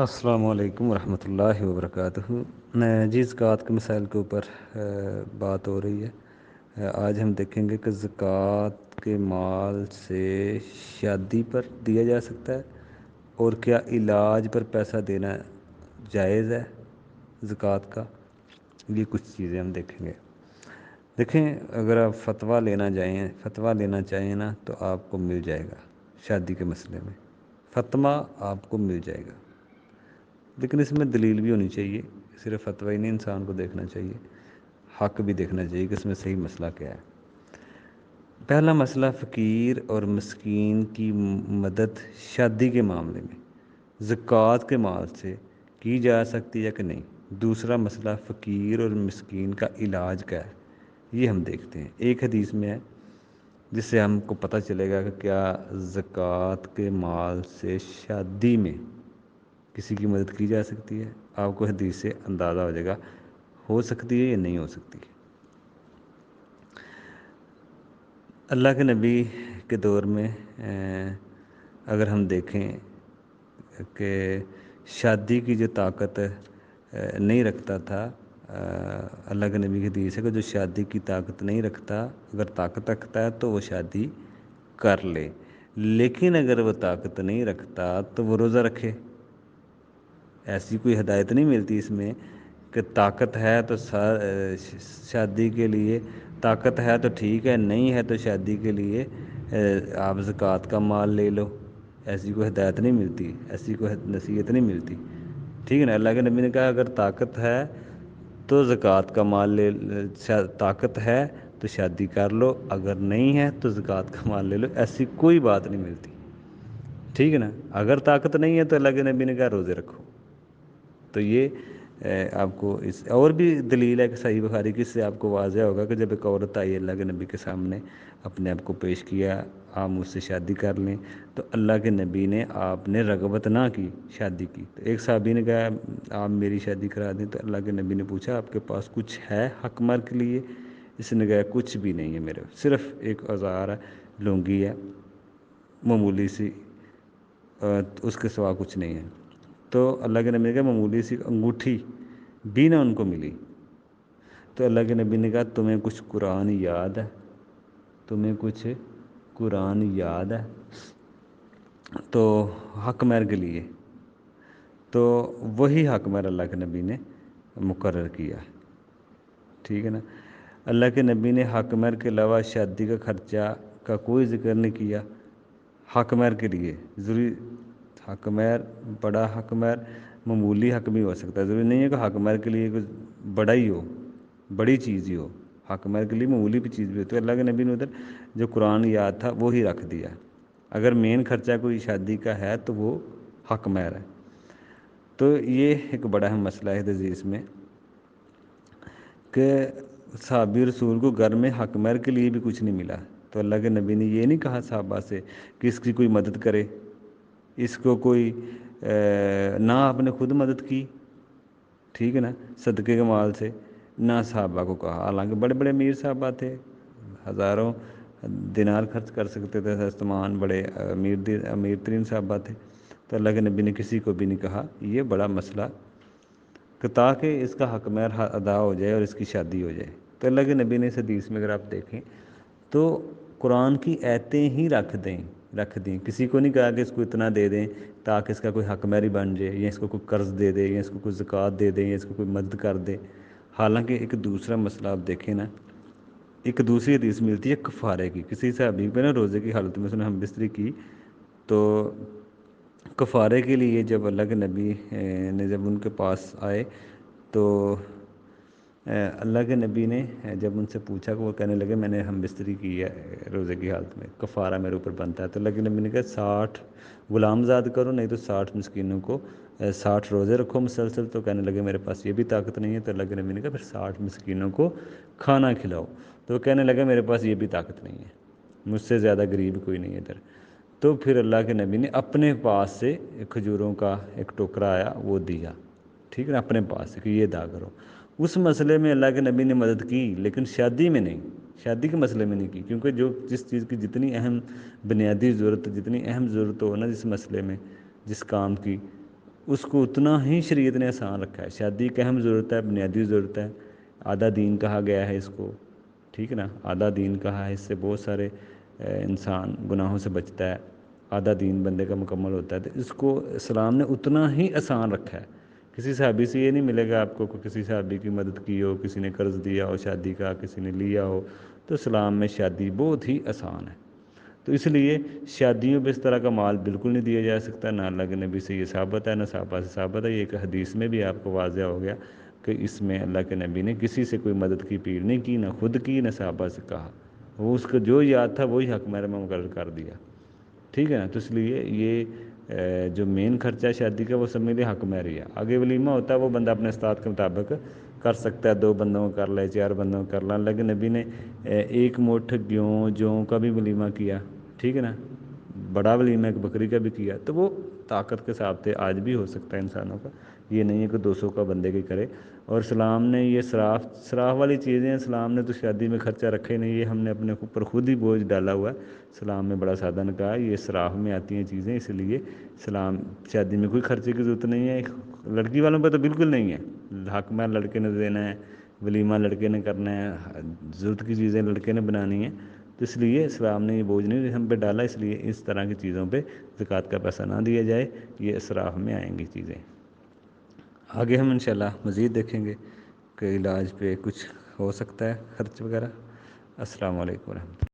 السلام علیکم ورحمۃ اللہ وبرکاتہ۔ جی زکوٰۃ کے مسائل کے اوپر بات ہو رہی ہے۔ آج ہم دیکھیں گے کہ زکوٰۃ کے مال سے شادی پر دیا جا سکتا ہے اور کیا علاج پر پیسہ دینا جائز ہے زکوٰۃ کا۔ یہ کچھ چیزیں ہم دیکھیں گے۔ دیکھیں، اگر آپ فتویٰ لینا چاہیں نا تو آپ کو مل جائے گا شادی کے مسئلے میں۔ فتویٰ آپ کو مل جائے گا، لیکن اس میں دلیل بھی ہونی چاہیے۔ صرف فتویٰ ہی نہیں، انسان کو دیکھنا چاہیے، حق بھی دیکھنا چاہیے کہ اس میں صحیح مسئلہ کیا ہے۔ پہلا مسئلہ، فقیر اور مسکین کی مدد شادی کے معاملے میں زکوٰۃ کے مال سے کی جا سکتی ہے کہ نہیں۔ دوسرا مسئلہ، فقیر اور مسکین کا علاج کیا ہے، یہ ہم دیکھتے ہیں۔ ایک حدیث میں ہے جس سے ہم کو پتہ چلے گا کہ کیا زکوٰۃ کے مال سے شادی میں کسی کی مدد کی جا سکتی ہے۔ آپ کو حدیث سے اندازہ ہو جائے گا ہو سکتی ہے یا نہیں ہو سکتی۔ اللہ کے نبی کے دور میں اگر ہم دیکھیں کہ شادی کی جو طاقت نہیں رکھتا تھا، اللہ کے نبی کی حدیث ہے کہ جو شادی کی طاقت نہیں رکھتا، اگر طاقت رکھتا ہے تو وہ شادی کر لے، لیکن اگر وہ طاقت نہیں رکھتا تو وہ روزہ رکھے۔ ایسی کوئی ہدایت نہیں ملتی اس میں کہ طاقت ہے تو شادی کے لیے طاقت ہے تو ٹھیک ہے، نہیں ہے تو شادی کے لیے آپ زکوٰۃ کا مال لے لو۔ ایسی کوئی ہدایت نہیں ملتی، ایسی کوئی نصیحت نہیں ملتی، ٹھیک ہے نا۔ اللہ کے نبی نے کہا اگر طاقت ہے تو زکوٰۃ کا مال طاقت ہے تو شادی کر لو، اگر نہیں ہے تو زکوٰۃ کا مال لے لو۔ ایسی کوئی بات نہیں ملتی، ٹھیک ہے نا۔ اگر طاقت نہیں ہے تو اللہ کے نبی نے کہا روزے رکھو۔ تو یہ آپ کو اس اور بھی دلیل ہے کہ صحیح بخاری کی، اس سے آپ کو واضح ہوگا کہ جب ایک عورت آئی اللہ کے نبی کے سامنے، اپنے آپ کو پیش کیا، آپ مجھ سے شادی کر لیں، تو اللہ کے نبی نے آپ نے رغبت نہ کی شادی کی۔ تو ایک صحابی نے کہا آپ میری شادی کرا دیں، تو اللہ کے نبی نے پوچھا آپ کے پاس کچھ ہے حق مہر کے لیے؟ اس نے کہا کچھ بھی نہیں ہے میرے، صرف ایک اوزار ہے، لنگی ہے معمولی سی، اس کے سوا کچھ نہیں ہے۔ تو اللہ کے نبی نے کہا معمولی سی انگوٹھی بھی نہ ان کو ملی۔ تو اللہ کے نبی نے کہا تمہیں کچھ قرآن یاد ہے؟ تمہیں کچھ قرآن یاد ہے؟ تو حق مہر کے لیے تو وہی حق مہر اللہ کے نبی نے مقرر کیا، ٹھیک ہے نا۔ اللہ کے نبی نے حق مہر کے علاوہ شادی کا خرچہ کا کوئی ذکر نہیں کیا۔ حق مہر کے لیے ضروری حق مہر، بڑا حق مہر معمولی حق بھی ہو سکتا ہے، ضروری نہیں ہے کہ حق مہر کے لیے کچھ بڑا ہی ہو، بڑی چیز ہی ہو۔ حق مہر کے لیے معمولی بھی چیز بھی ہوتی ہے۔ اللہ کے نبی نے ادھر جو قرآن یاد تھا وہی رکھ دیا۔ اگر مین خرچہ کوئی شادی کا ہے تو وہ حق مہر ہے۔ تو یہ ایک بڑا اہم مسئلہ ہے حدیث میں کہ صحابی رسول کو گھر میں حق مہر کے لیے بھی کچھ نہیں ملا، تو اللہ کے نبی نے یہ نہیں کہا صحابہ سے کہ اس کی کوئی مدد کرے، اس کو کوئی نہ آپ نے خود مدد کی، ٹھیک ہے نا، صدقے کے مال سے، نہ صحابہ کو کہا، حالانکہ بڑے بڑے امیر صحابہ تھے، ہزاروں دینار خرچ کر سکتے تھے، سامان بڑے امیر ترین صحابہ تھے، تو اللہ کے نبی نے کسی کو بھی نہیں کہا۔ یہ بڑا مسئلہ کہ تاکہ اس کا حق مہر ادا ہو جائے اور اس کی شادی ہو جائے۔ تو اللہ کے نبی نے اس حدیث میں اگر آپ دیکھیں تو قرآن کی آیتیں ہی رکھ دیں، کسی کو نہیں کہا کہ اس کو اتنا دے دیں تاکہ اس کا کوئی حق مہر ہی بن جائے، یا اس کو کوئی قرض دے دے، یا اس کو کوئی زکوٰۃ دے دیں، یا اس کو کوئی مدد کر دے۔ حالانکہ ایک دوسرا مسئلہ آپ دیکھیں نا، ایک دوسری حدیث ملتی ہے کفارے کی، کسی صحابی پہ نا روزے کی حالت میں اس نے ہم بستری کی، تو کفارے کے لیے جب اللہ کے نبی نے جب ان کے پاس آئے تو اللہ کے نبی نے جب ان سے پوچھا کہ وہ کہنے لگے میں نے ہم بستری کی ہے روزے کی حالت میں، کفارہ میرے اوپر بنتا ہے، تو اللہ کے نبی نے کہا 60 غلام زاد کرو، نہیں تو 60 مسکینوں کو 60 روزے رکھو مسلسل۔ تو کہنے لگے میرے پاس یہ بھی طاقت نہیں ہے، تو اللہ کے نبی نے کہا پھر 60 مسکینوں کو کھانا کھلاؤ۔ تو وہ کہنے لگے میرے پاس یہ بھی طاقت نہیں ہے، مجھ سے زیادہ غریب کوئی نہیں ہے ادھر۔ تو پھر اللہ کے نبی نے اپنے پاس سے کھجوروں کا ایک ٹوکرا آیا وہ دیا، ٹھیک ہے نا، اپنے پاس سے کہ یہ ادا کرو۔ اس مسئلے میں اللہ کے نبی نے مدد کی، لیکن شادی میں نہیں، شادی کے مسئلے میں نہیں کی، کیونکہ جس چیز کی جتنی اہم بنیادی ضرورت، جتنی اہم ضرورت ہو نا جس مسئلے میں، جس کام کی، اس کو اتنا ہی شریعت نے آسان رکھا ہے۔ شادی ایک اہم ضرورت ہے، بنیادی ضرورت ہے، آدھا دین کہا گیا ہے اس کو، ٹھیک ہے نا، آدھا دین کہا ہے، اس سے بہت سارے انسان گناہوں سے بچتا ہے، آدھا دین بندے کا مکمل ہوتا ہے، تو اس کو اسلام نے اتنا ہی آسان رکھا ہے۔ کسی صحابی سے یہ نہیں ملے گا آپ کو کسی صحابی کی مدد کی ہو، کسی نے قرض دیا ہو شادی کا، کسی نے لیا ہو، تو اسلام میں شادی بہت ہی آسان ہے۔ تو اس لیے شادیوں پہ اس طرح کا مال بالکل نہیں دیا جا سکتا، نہ اللہ کے نبی سے یہ ثابت ہے، نہ صحابہ سے ثابت ہے۔ یہ ایک حدیث میں بھی آپ کو واضح ہو گیا کہ اس میں اللہ کے نبی نے کسی سے کوئی مدد کی اپیل نہیں کی، نہ خود کی، نہ صحابہ سے کہا، وہ اس کو جو یاد تھا وہی حق مہر میں مقرر کر دیا، ٹھیک ہے نا۔ تو اس لیے یہ جو مین خرچہ ہے شادی کا وہ سب میں حق مہر ہی ہے۔ آگے ولیمہ ہوتا ہے وہ بندہ اپنے استطاعت کے مطابق کر سکتا ہے، 2 بندوں کو کر لے، 4 بندوں کو کر لے۔ اللہ کے نبی نے 1 مٹھ گیہوں جوں کا بھی ولیمہ کیا، ٹھیک ہے نا، بڑا ولیمہ ایک بکری کا بھی کیا، تو وہ طاقت کے حساب سے آج بھی ہو سکتا ہے انسانوں کا، یہ نہیں ہے کہ 200 کا بندے کی کرے۔ اور اسلام نے یہ صراف والی چیزیں، اسلام نے تو شادی میں خرچہ رکھے نہیں، یہ ہم نے اپنے اوپر خود ہی بوجھ ڈالا ہوا ہے۔ اسلام میں بڑا سادہ نے کہا یہ صراف میں آتی ہیں چیزیں، اس لیے اسلام شادی میں کوئی خرچے کی ضرورت نہیں ہے۔ لڑکی والوں پہ تو بالکل نہیں ہے، حق مہر لڑکے نے دینا ہے، ولیمہ لڑکے نے کرنا ہے، ضرورت کی چیزیں لڑکے نے بنانی ہیں، تو اس لیے اسلام نے یہ بوجھ نہیں ہم پہ ڈالا، اس لیے اس طرح کی چیزوں پہ زکوٰۃ کا پیسہ نہ دیا جائے، یہ اسراف میں آئیں گی چیزیں۔ آگے ہم انشاءاللہ مزید دیکھیں گے کہ علاج پہ کچھ ہو سکتا ہے خرچ وغیرہ۔ السلام علیکم ورحمۃ اللہ۔